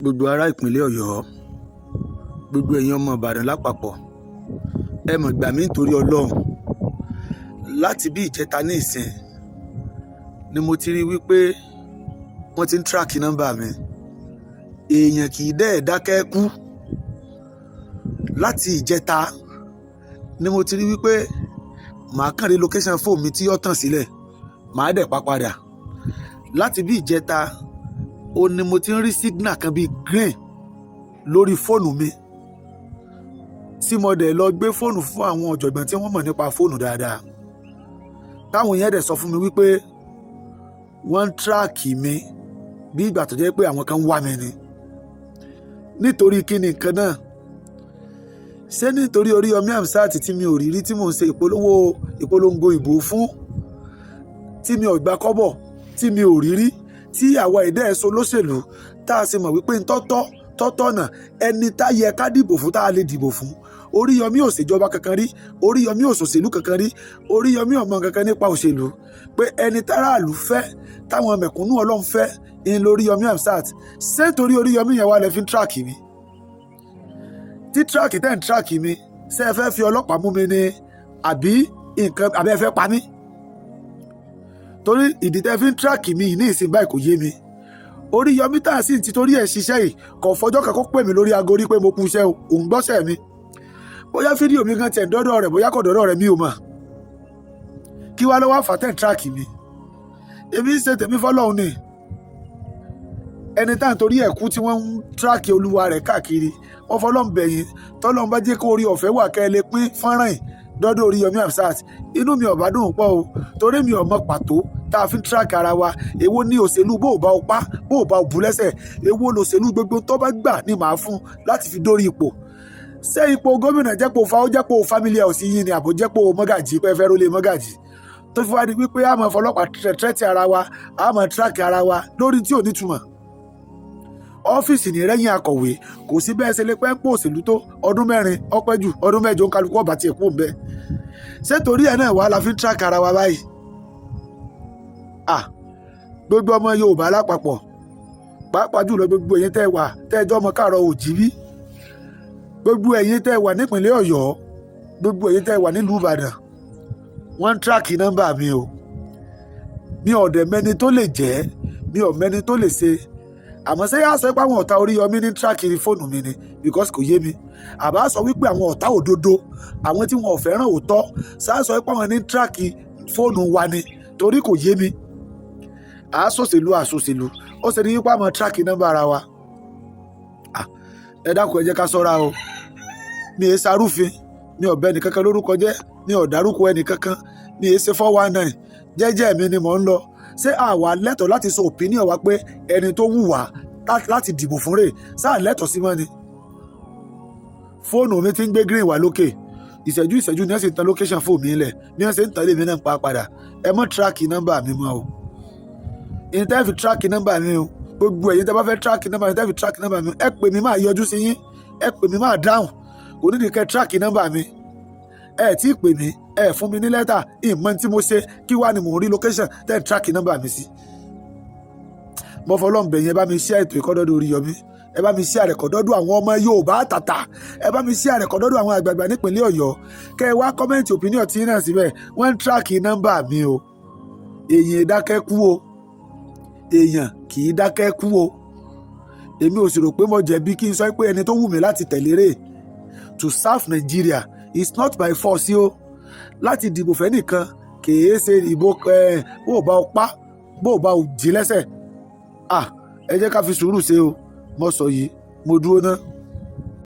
gbogbo ará ìpínlẹ̀ Ọ̀yọ́, gbogbo ẹ̀yin ọmọ Ìbàdàn lápapọ̀, ẹ mọ̀ gbà mí nítorí Ọlọ́run. Láti bí ìjẹta ní ìsìn ni mo ti rí wípé wọ́n ti ń tíráàkì nọ́mbà mi. Èèyàn kì í dẹ́ẹ̀ dákẹ́ kú. Láti ìjẹta ni mo ti rí wípé màá kàn rí location fóònù mi tí yóò tàn sílẹ̀, màá dẹ̀ pa padà. Láti bí ìjẹta ó ní mo ti ń rí signal kan bíi green lórí fóònù mi, tí mo dẹ̀ lọ gbé fóònù fún àwọn ọ̀jọ̀gbọ́n tí wọ́n mọ̀ nípa fóònù dáadáa. Táwọn yẹn dẹ̀ sọ fún mi wípé wọ́n ń tíráàkì mi bí ìgbà tó jẹ́ pé àwọn kan ń wá mi ni. Nítorí kí ni nǹkan náà? Ṣé nítorí Oriyomi Hamzat tí mi ò rí rí, tí mò ń ṣe ìpolongo ìbò fún, tí mi ò gbà kọ́bọ̀, tí mi ò rí rí, tí àwa ẹ̀dá ẹ̀sọ́ olóṣèlú tá a ṣe mọ̀ wípé tọ́tọ̀nà ẹni tá yẹ ká dìbò fún, tá a lè dìbò fún. Oriyomi ò ṣèjọba kankan rí, Oriyomi ò ṣòṣèlú kankan rí, Oriyomi ò mọ kankan nípa òṣèlú. Pé ẹni táráàlú fẹ́, táwọn mẹ̀kúnnù Ọlọ́run fẹ́, ń lo Oriyomi Hamzat. Ṣé nítorí Oriyomi yẹn wá lẹ fi ń tíráàkì mi? Tí tíráàkì tẹ́ ń tíráàkì mi, ṣé ẹ fẹ́ fi ọlọ́pàá mú mi ni àbí ẹ fẹ́ pa mí? Torí ìdí tẹ́ fi ń tíráàkì mi ní ìsìn báyìí kò yé mi. Oriyomi tá a sì ti torí ẹ̀ ṣiṣẹ́ yìí kò fọjọ́ kan kó pè mí lórí aago rí pé mo kú iṣẹ́ o, òun gbọ́sẹ̀ mi. Bóyá fídíò mi kan tẹ̀ ń dọ́dọ̀ rẹ̀, bóyá kò dọ́dọ̀ rẹ̀, mi ò mọ̀. Kí wá ló wá fà tẹ̀ ń tíráàkì mi? Èmi ń ṣe tèmi fọ́lọ́run ni. Ẹni tá à ń torí ẹ̀ kú tí wọ́n ń tíráàkì olúwa rẹ̀ káàkiri, wọ́n fọlọ́run bẹ̀yìn tọ́lọ́run bá jẹ́ kó orí ọ̀fẹ́ wà kẹ́ ẹ lè pín fọ́nrán yìí dọ́dọ̀ Oriyomi Hamzat. Inú mi ò bá dùn pọ̀ o, torí mi ò mọ pàtó tá a fi ń tíráàkì ara wa. Èwo ni òṣèlú bó o bá o pa, bó o bá o bú lẹ́sẹ̀? Èwo lòṣèlú gbogbo tó bá gbà ni màá fún láti fi dórí ipò? Ṣé ipò gómìnà jẹ́pò fa ó jẹ́pò family house yín ni, àbò jẹ́pò mọ́gàjì pé fẹ́ rólé mọ́gàjì? Tó fi wá di wípé a máa fọlọ́pàá tẹ́tí ara wa, a máa tíráàkì ara wa lórí tí ò nítumọ̀. Ọ́fíìsì ní rẹ́yìn akọ̀wé, kò sí bẹ́ẹ̀ ṣe lè pẹ́ pò òṣèlú tó ọdún mẹ́rin ọpẹ́ jù ọdún mẹ́jọ ń kálukú ọ̀bà tiẹ̀ kú òun bẹ́ẹ̀. Ṣé torí ẹ̀ náà wà la fi ń tíráàkì ara wa báyìí? Gbogbo ọmọ Yorùbá lápapọ̀, pàápàá jùlọ gbogbo ẹ̀yin tẹ́ wà tẹ́jọ́ ọmọ káàárọ̀ òjìbí, gbogbo ẹ̀yin tẹ́ wà nípìnlẹ̀ Ọ̀yọ́, gbogbo ẹ̀yin tẹ́ wà nílùú Ìbàdàn, wọ́n ń tíráàkì nọ́mbà mi o. Mi ò dẹ̀ mẹ́ni tó lè jẹ́, mi ò mẹ́ni tó lè ṣe. Àmọ́ ṣé yá sọ pé àwọn ọ̀tá Oriyomi ní tíráàkì fóònù mi ni, because kò yé mi. Àbá sọ wípé àwọn ọ̀tá òdodo, àwọn tí wọn ò fẹ́ràn òótọ́, ṣá sọ pé àwọn ní tíráàkì fóònù wa ni, torí kò yé mi. Àsòṣèlú ó ṣe ní wípé àwọn tíráàkì nọ́mbà ara wa. Ẹ dákun ẹ jẹ́ ká ṣọ́ra o. Mi ì sarúfin, mi ò bẹ ẹnì kankan lórúkọ jẹ́, mi ò dárúkọ ẹnì kankan, mi ì ṣe 419, jẹ́jẹ́ mi ni mò ń lọ. Ṣé àwa lẹ́tọ̀ọ́ láti sọ opinion wa pé ẹni tó wù wá láti dìbò fún rẹ̀ sáà lẹ́tọ̀ọ́ sí mọ́ ni? Fóònù mi ti ń gbé green wá lókè, ìṣẹ́jú ni wọ́n sì ń tan location fóònù mi lẹ̀, ní wọ́n sì ń tan lèmi náà pa padà. Ẹ mọ́ tíráàkì nọ́mbà mi mọ́ o. Ẹ̀yin tẹ́ fi tíráàkì nọ́mbà mi o, gbogbo ẹ̀yin tẹ́ bá fẹ́ tíráàkì nọ́mbà mi, tẹ́ fi tíráàkì nọ́mbà mi, ẹ pè mí máa yọjú sí yín, ẹ pè mí máa dáhùn, kò nídìí kẹ́ tíráàkì nọ́mbà mi. Ẹ tí ì pè mí, ẹ fún mi ní lẹ́tà, ìmọ̀ tí mo ṣe, kí wá ni mò ń rí location tẹ́ ń tíráàkì nọ́mbà mi sí. Mo fọlọ́run bẹ̀ yín, ẹ bá mi share ètò ìkọ́dọ́dọ̀ Oriyomi, ẹ bá mi share àrẹ̀kọ́dọ́dọ̀ àwọn ọmọ Yorùbá àtàtà, ẹ bá mi share àrẹ̀kọ́dọ́dọ̀ àwọn àgbààgbà nípìnlẹ̀ Ọ̀yọ́. Kẹ́ ẹ wá kọ́mẹ́ǹtì opinion tí náà síbẹ̀, wọ́n ń tíráàkì nọ́mbà mi o. Èèyàn dákẹ́ kú o, èèyàn kì í dákẹ́ kú o. Èmi ò sì rò pé mo jẹ̀bi kí n sọ pé ẹni tó wù mí láti tẹ̀lé rẹ̀ to serve Nigeria is not by force o. Láti dìbò fẹ́ nìkan kìí ṣe ìbò bó o bá o pa, bó o bá o jí lẹ́sẹ̀. Ẹ jẹ́ ká fi sùúrù ṣe o. Mo sọ yìí, mo dúró ná.